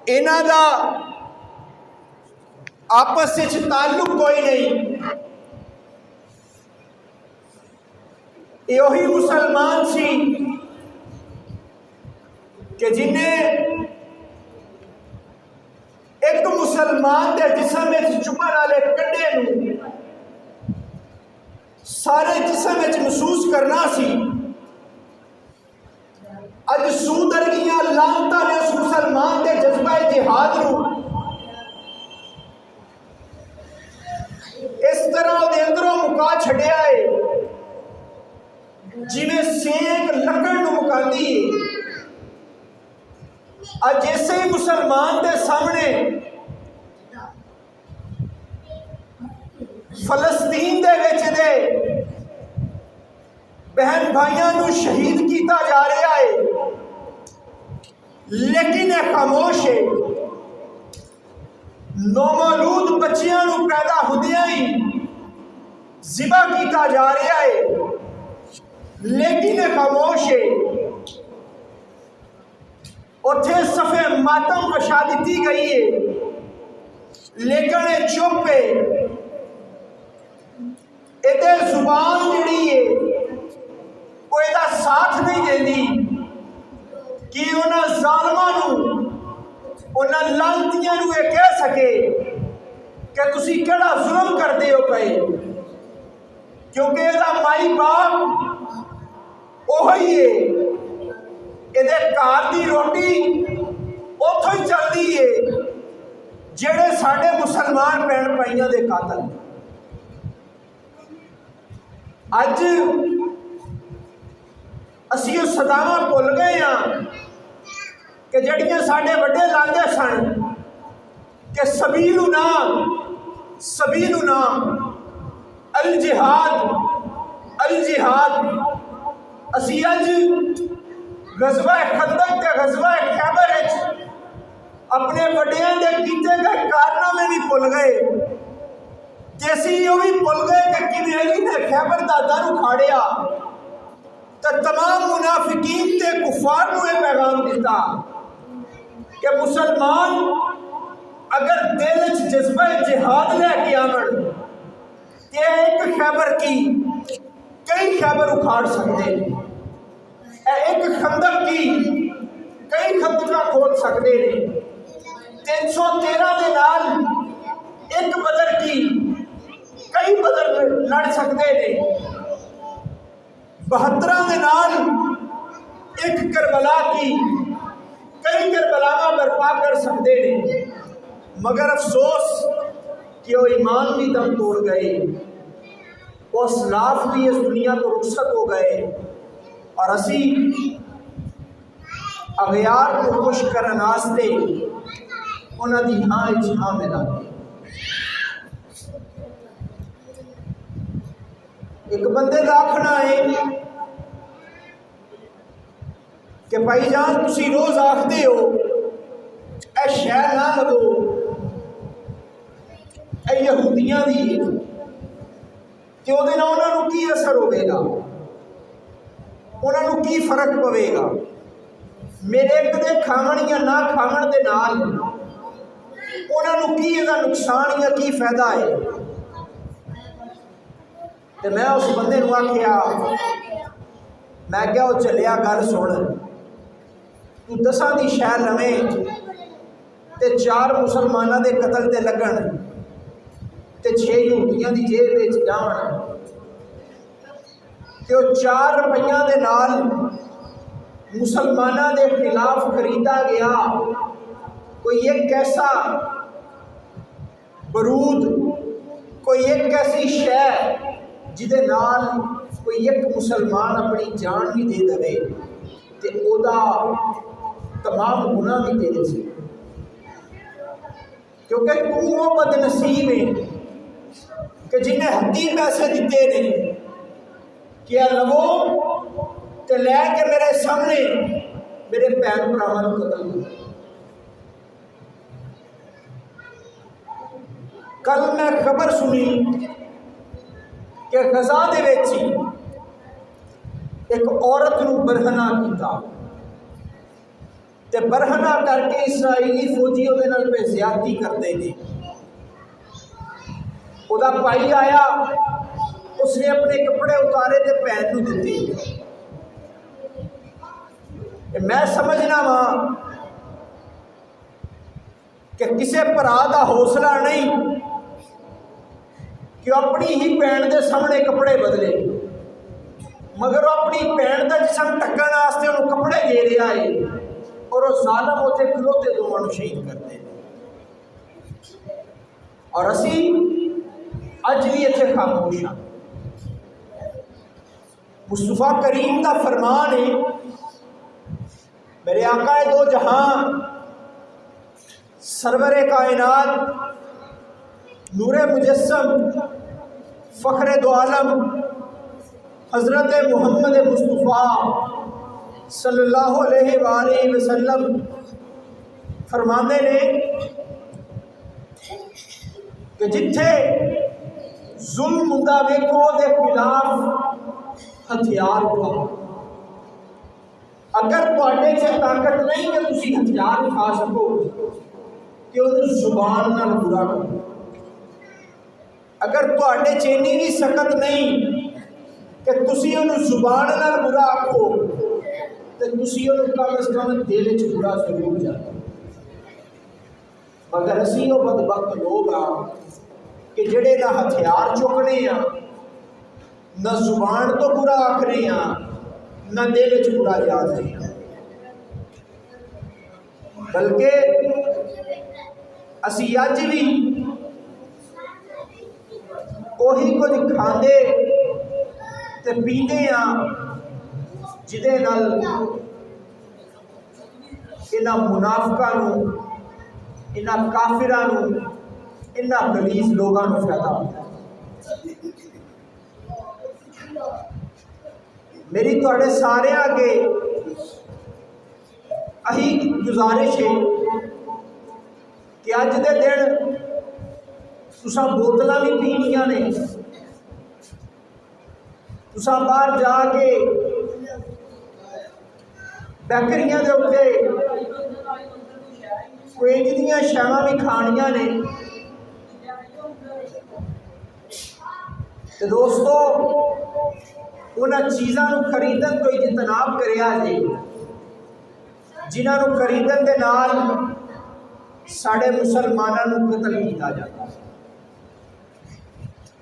इन्हां दा आपस विच ताल्लुक कोई नहीं। यही मुसलमान सी कि जिन्हें एक मुसलमान के जिसम में चुभन वाले कंडे नूं सारे जिसम में महसूस करना सी। अज सूदरगियां लानतां ने उस मुसलमान के जज्बा जिहाद नूं इस तरह उहदे अंदरों मुका छड्डिया है जिवें सेक लकड़ नूं मुकांदी है। अज इसे ही मुसलमान के सामने फलस्तीन दे विच दे बहन भाइयों नूं शहीद किया जा रहा है, लेकिन यह खामोश है। नौमौलूद बच्चियां नूं पैदा होंदियां ही ज़िबा किया जा रहा है, लेकिन यह खामोश है। उत्थे सफ़े मातम बछा दी गई है, लेकिन यह चुप है। इहदी जुबान जिहड़ी है वो इहदा साथ नहीं देती कि उन्हां ज़ालिमां नूं उन्हां लानतियां नूं यह कह सके कि तुसीं किहड़ा जुल्म करदे हो पए, क्योंकि इहदा माई बाप ओही है। इहदे घर दी रोटी उत्थों ही चलदी है जिहड़े साडे मुसलमान भैन भाइयों दे कातल। अज असीं उह सदावां भुल गए हाँ कि जड़ियां साडे वड्डे लांदे सन कि सबीलुना अल जिहाद। असीं अज गज़वा खंदक ते गज़वा खैबर अपने वड्डियां दे कीते गए कारनामे भी भुल गए ते असीं ओह भी भुल गए कि किवें अली ने खैबर दा दर उखाड़िया तो तमाम मुनाफिकीन ते कुफार नूं यह पैगाम दिता कि मुसलमान अगर दिल च जज्बा जिहाद लैके आवन तो एक खैबर की कई खैबर उखाड़ सकते हैं, एक खंदक की कई खंदक खोल सकते हैं। 313 के नाल एक बदर की कई बदर लड़ सकते हैं। 72 के नाल एक करबला की कई करबलावां बर्पा कर सकते हैं। मगर अफसोस कि वो ईमान भी दम तोड़ गए, वो असलाफ भी इस दुनिया को रुखसत हो गए और असी अगयार को खुश करने वास्ते उन्होंने हाँ मिला। एक बंदे का आखना है कि भाई जान तुसी रोज आखते हो ए शह ना लवो, ए यहूदियां दी ते उहदे नाल उन्हां नूं की असर होवेगा, उन्हां नूं की फर्क पवेगा। मेरे एक दे खावन या ना खावन दे नाल उन्हां नूं की इहदा नुकसान या की फायदा है। तो मैं उस बंदे नूं आखिया, मैं क्या वो चलिया गल सुन, तू 10 की शह लवें ते 4 मुसलमानों के कतल ते लगन ते 6 यहूदियों की जेब में जावन तो 4 रुपया के नाल मुसलमानों के खिलाफ खरीदा गया कोई एक ऐसा बरूद, कोई एक ऐसी शह जिदे नाल कोई एक मुसलमान अपनी जान भी दे दे ते ओदा तमाम गुनाह भी तेरे से, क्योंकि तू वो बदनसीब है कि जिन्हें हद्दी पैसे दिते ने कि लवो तो लैके मेरे सामने मेरे भैन भरावां नूं कतल करो। कल मैं खबर सुनी कि गजा दे विच एक औरत नूं बरहना कीता ते ते बरहना करके इसराइली फौजी उहदे नाल ज्यादती करते हैं। उहदा भाई आया, उसने अपने कपड़े उतारे ते भैन नूं दित्ते। मैं समझना वा कि किसी भरा का हौसला नहीं कि अपनी ही भैन के सामने कपड़े बदले, मगर वो अपनी भैन का जिसम ढकने वास्ते उन्होंने कपड़े दे रहा है और वो जालम उत्थे खलोते दोवां नूं शहीद करते हैं। और असी अज भी इत्थे खामोश हाँ। मुस्तफा करीम का फरमान है, मेरे आका दो जहां सरवरे कायनात नूरे मुजस्सम फ़ख्रे दो आलम हज़रत मुहम्मद मुस्तफ़ा सल्लल्लाहु अलैहि वसल्लम फरमाते ने कि जिथे जुल्म हुंदा वेखो दे खिलाफ हथियार उठाओ। अगर तुहाडे च ताकत नहीं कि तुसी हथियार उठा सको कि उन्हें जुबान नाल बुरा करो। अगर तुहाडे च इन्नी भी सकत नहीं कि तुसी उन्हें जुबान नाल बुरा आखो तो तुसी उन्हें कम से कम दिल च बुरा जरूर जाओ। मगर असी वो बदबख्त लोग हाँ कि जेड़े ना हथियार चुकने आ, ना जुबान तो बुरा आखने आ, ना दिल च बुरा जाते हैं। बल्कि असी अज भी उही कुछ खाते ते पीते हाँ जिदे नाल इन्हां मुनाफिकां नूं, इन्हां काफिरां नूं, इन्हां गलीज लोगां नूं फायदा होता है। मेरी तुहाडे सारे अगे अही गुजारिश है कि अज दे दिन तुसां बोतलां भी पीनियां ने, तुसां बाहर जाके बैकरियां दे उत्ते कोई जिहियां शैवां भी खानियां ने। तो दोस्तों उन्हां चीज़ां नूं खरीदण तो इजतनाब करिया जे जिन्हां नूं खरीदण दे नाल साडे मुसलमानां नूं कतल किया जाता है।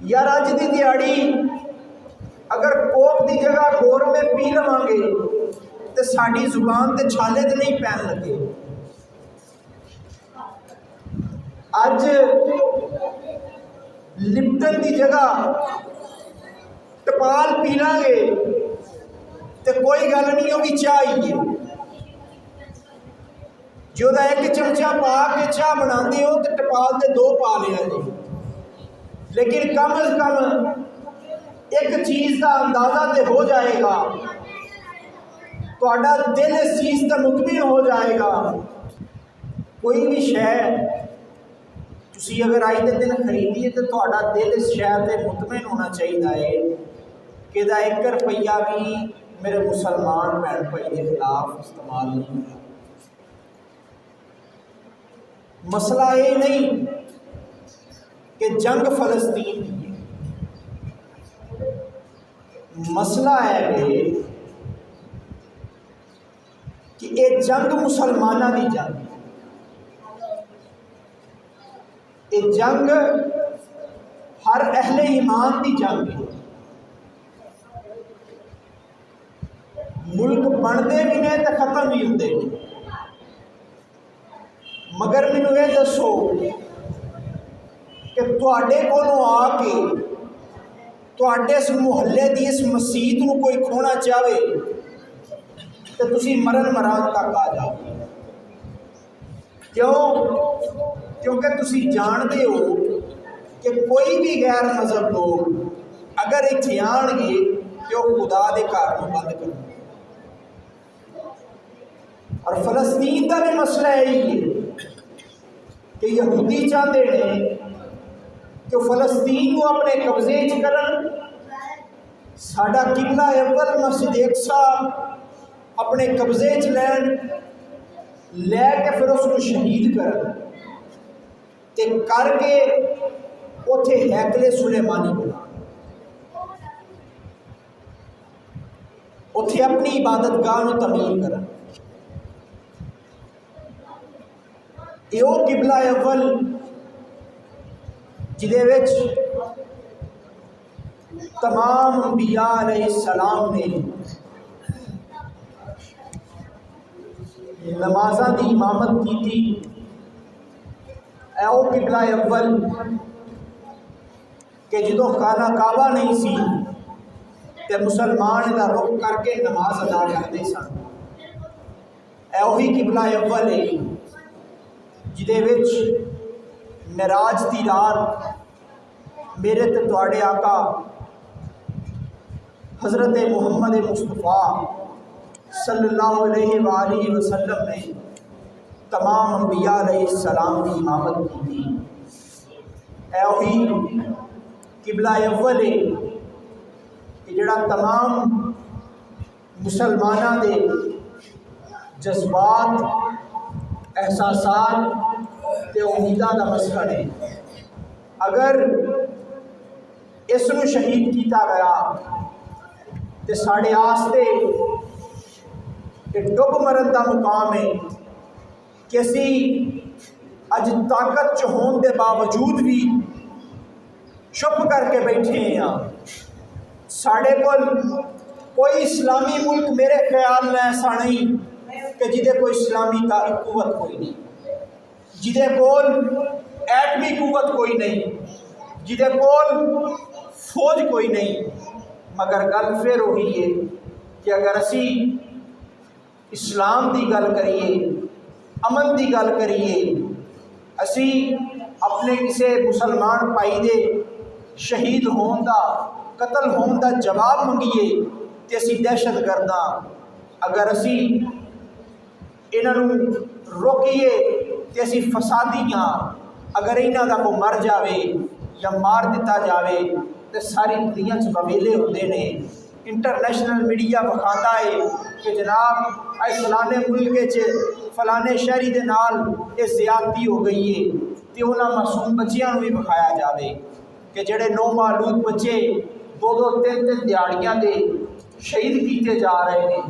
यार अज की दिहाड़ी अगर कोक की जगह गोर में पी लवांगे तो साड़ी जुबान ते छाले तो नहीं पैन लगे। अज लिप्टन की जगह टपाल पी लांगे तो कोई गल नहीं, वो भी चाह ही है जो एक चमचा पा के चाह बनाते हो तो टपाल के दो पा लिया जी। लेकिन कम अज कम एक चीज़ का अंदाज़ा तो हो जाएगा, तुहाडा दिल इस चीज़ का मुतमिन हो जाएगा। कोई भी शै तुसी अगर अज के दिन खरीदिए तो तुहाडा दिल इस शै से मुतमिन होना चाहिए है कि 1 रुपया भी मेरे मुसलमान भैन भाई के खिलाफ इस्तेमाल नहीं होगा। मसला ये नहीं कि जंग फलस्तीन, मसला है कि ये जंग मुसलमानों की जंग, ये जंग हर अहले ईमान की जंग है। मुल्क बनते भी ने तो खत्म भी होंगे। मगर मैनू ये दसो कि तुहाडे कोलों आके तुहाडे इस मुहल्ले की इस मसीत नूं कोई खोना चाहे तो तुसी मरण मरान तक आ जाओ। क्यों? क्योंकि तुसी जानते हो कि कोई भी गैर मजहब लोग अगर इत्थे आउणगे तो खुदा के घर में बंद करेंगे। और फलस्तीन का भी मसला यही है कि यहूदी चाहते हैं कि फलस्तीन को अपने कब्जे च करन, साडा किला अव्वल मस्जिद अक्सा अपने कब्जे च लैन, लैके फिर उसको शहीद कर करके उथे हैकले सुलेमानी बना, उथे अपनी इबादतगाह को तमीर कर। यो किबला अव्वल जिदे विच तमाम अंबिया अलैहिस्सलाम ने नमाज़ां दी इमामत की थी। ऐ ओ किबला अव्वल कि जो खाना काबा नहीं सी ते मुसलमान दा रुख करके नमाज अदा करते सन। ऐ उही किबला अव्वल है जिदे विच मिराज दी रात मेरे ते तुहाडे आका हज़रत मुहम्मद मुस्तफ़ा सल्लल्लाहु अलैहि वसल्लम ने तमाम अंबिया अलैहिस्सलाम की इमामत की थी। ऐ उही किबला अव्वल है कि जिहड़ा तमाम मुसलमाना दे जज्बात, एहसासात ते उम्मीदां दा मसला है। अगर इसनूं शहीद किया गया तो साढ़े आस्ते डुब मरन का मुकाम है कि असी अज ताकत च होने के बावजूद भी चुप करके बैठे हाँ। साढ़े कोई इस्लामी मुल्क मेरे ख्याल में ऐसा नहीं कि जिदे कोई इस्लामी कुवत कोई नहीं, जिदे कोल एटमी कुवत कोई नहीं, जिदे कोल फौज कोई नहीं। मगर गल फिर वही है कि अगर असी इस्लाम की गल करिए, अमन की गल करिए, असी अपने किसी मुसलमान भाई दे शहीद होने का, कतल होने का जवाब मंगीए तो असी दहशत गर्द हाँ। अगर असी इन्हों रोकीए तो असी फसादी हाँ। अगर इन्हों का कोई मर जाए या मार दिता जाए तो सारी दुनिया च बवेले होते हैं। इंटरनेशनल मीडिया विखाता है कि जनाब फलाने मुल्क फलाने शहरी के नाल ये ज्यादती हो गई है, तो उन्होंने मासूम बच्चों भी विखाया जाए कि जोड़े नौ मालूद बच्चे दो दो तीन तीन दिहाड़ियां दे शहीद किए जा रहे हैं,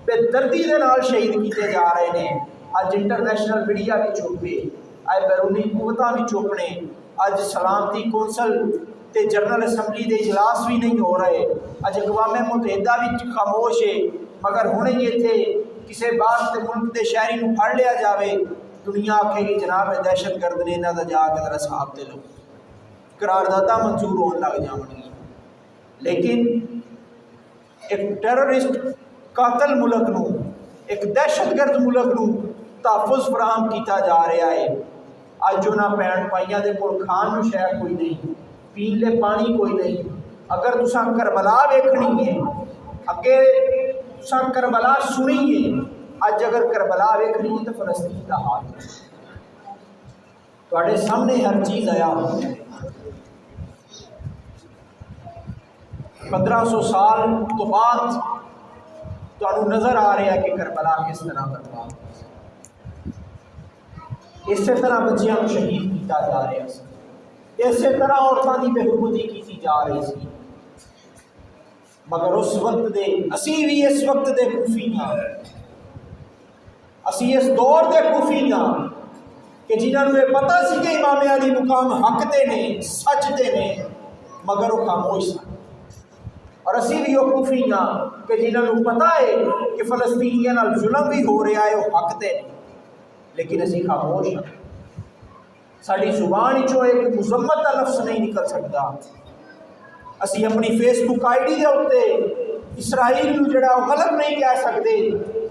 बेदर्दी के नाल शहीद किए जा रहे हैं। अज इंटरनेशनल मीडिया भी चुपे, अज बैरूनी कुवतां भी चुपने, अज सलामती कौंसल ते जनरल असैम्बली के इजलास भी नहीं हो रहे, अज अकवाम मुतहदा भी खामोश है। मगर हुणे ही इत्थे किसी बाहर के मुल्क के शहरी को फड़ लिया जाए, दुनिया आखेगी जनाब दहशत गर्द ने, इन्हों का जाके जरा साहब दे लो, करारदादा मंजूर होने लग जाएगी। लेकिन एक टैरोरिस्ट कातल मुल्क नूं, एक दहशतगर्द मुल्क नूं तहफुज़ फराहम किया जा रहा है। अज उन्होंने भैन भाइयों के कोल खाण नूं शै कोई नहीं, पीन ले पानी कोई नहीं। अगर तुसां करबला वेखनी है, अगे तुसां करबला सुनी है, अज अगर करबला वेखनी है तो फलस्तीन का हाल तुहाडे सामने हर चीज़ आया। 1500 साल तो बाद तुहानू नज़र आ रहा है कि करबला किस तरह बर्बाद, इस तरह बच्चों को शहीद किया जा रहा है, इस तरह औरतों की बेहुरमती की जा रही थी। मगर उस वक्त दे असी भी इस वक्त दे कुफी हाँ, असी इस दौर दे कुफी हाँ कि जिन्होंने ये पता सी कि इमाम अली मुकाम हक दे ने, सच दे ने, मगर वो खामोश सन। और असी भी वो कुफी हाँ कि जिन्होंने पता है कि फलस्तीनियों नाल जुल्म भी हो रहा है, वो हक दे, लेकिन असी खामोश हाँ। साड़ी जुबान चो एक मुजम्मत का लफ्ज़ नहीं निकल सकता। असी अपनी फेसबुक आईडी के उत्ते इसराइल नूं जिहड़ा गलत नहीं कह सकते,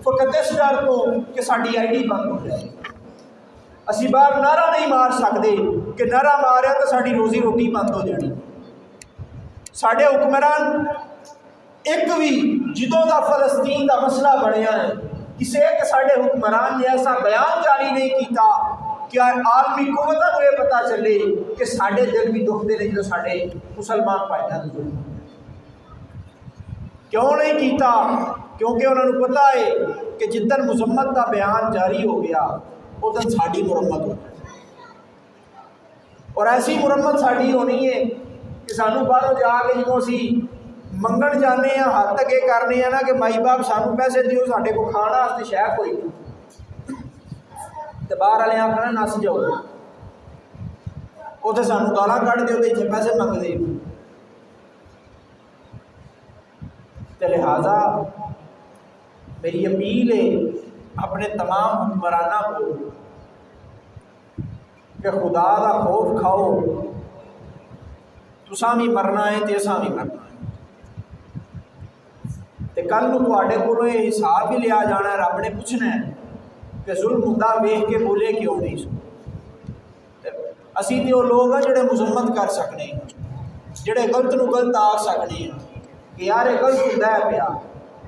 फकत इस डर तो कि साड़ी आईडी बंद हो जाए। असी बाहर नारा नहीं मार सकते कि नारा मारिया तो साड़ी रोजी रोटी बंद हो जानी। साढ़े हुक्मरान एक भी जिदों का फलस्तीन का मसला बनया है, किसी एक साढ़े हुक्मरान ने ऐसा बयान जारी नहीं किया कि आलमी कुवतां को यह पता चले कि साढ़े दिल भी दुखते हैं जो साढ़े मुसलमान भाइयों को। क्यों नहीं किया? क्योंकि उन्होंने पता है कि जिदन मुजम्मत का बयान जारी हो गया उदन साड़ी मुरम्मत हो और ऐसी मुरम्मत साड़ी होनी है कि सानू बाहरों जाके जो असी मंगण जाने हाथ अगे करने ना कि माई बाप सानू पैसे दिओ साडे को खाना वास्ते शह कोई तो बाहर वाले आखना नस जाओ उसे सानू गालां कढ़ दिओ इत्थे पैसे मंगदे तो लिहाजा मेरी अपील है अपने तमाम हुक्मराना को कि खुदा का खौफ खाओ। तुसां भी मरना है तो असां भी मरना है तो कल नूं तुहाडे कोलों ये हिसाब भी लिया जाना। रब ने पूछना है कि जुल्म हुंदा वेख के बोले क्यों नहीं सो। असीं ते वो लोग हैं जिहड़े मुजम्मत कर सकने, जिहड़े गलत नूं गलत आख सकने कि यार ये गलत हुंदा है पिया,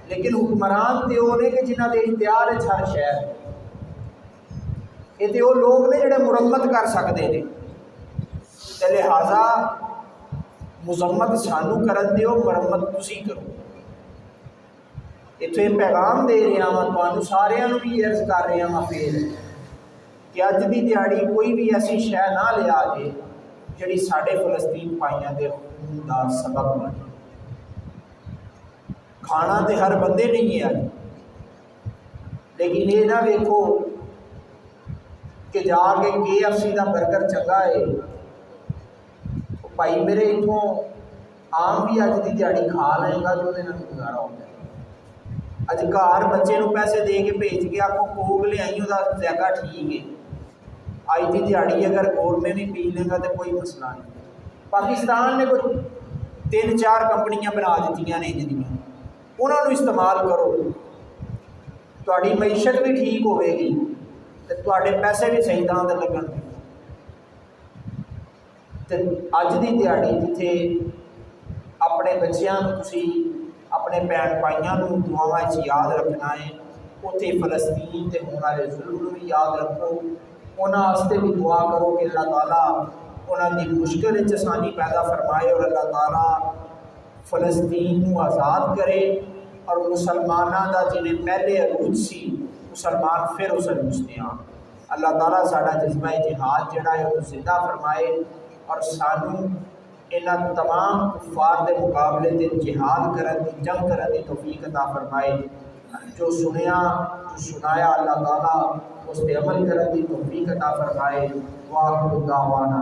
लेकिन हुक्मरान तो वो ने कि जिन्हां दे इख्तियार है हर शहर ये तो वो लोग ने जिहड़े मुरम्मत कर सकते हैं। तो लिहाजा मुजम्मत सानू करन दिओ, मुरम्मत तुसीं करो। इत्थे पैगाम दे रहा वा तुहानू सारिआं नूं भी अर्ज कर रहा वा फिर कि अज की दिहाड़ी कोई भी ऐसी शह ना लिया जे जिहड़ी साडे फलस्तीन भाइयों के खून का सबब बने। खाना तो हर बंदे नहीं है लेकिन ये ना वेखो कि जाके KFC का बर्गर चंगा है भाई मेरे इतों आम भी अज की दिहाड़ी खा लेगा तो गुजारा हो जाएगा। अज घर बच्चे को पैसे दे के भेज के आखो कोक ले आई वह जैगा ठीक है। अज की दिहाड़ी अगर गोरमे भी पी लेगा तो कोई मसला नहीं। पाकिस्तान ने कोई 3-4 कंपनियां बना दी ने जिन्हें उन्होंने इस्तेमाल करो, थोड़ी मईशत भी ठीक होगी तो थोड़े पैसे भी सही तरह से लगन। तो अज की दिहाड़ी जिथे अपने बच्चों अपने भैन भाइयों दुआवां याद रखना है, उत्थे फलस्तीन के होने वाले जुल्म भी याद रखो, उन्होंने भी दुआ करो कि अल्लाह ताला उन्होंने मुश्किल आसानी पैदा फरमाए और अल्लाह ताला फलस्तीन को आज़ाद करे और मुसलमानों का जिन्हें पहले अरूज सी मुसलमान फिर उसने अल्लाह ताला साडा जज्बा जिहाद जिहड़ा है वह जिंदा फरमाए और सानू इन्हां तमाम कुफार के मुकाबले से जिहाद करन दी जंग करन दी तौफीक अता फरमाए। जो सुनिया जो सुनाया अल्लाह ताला उस पर अमल करन दी तौफीक अता फरमाए। वाह दावाना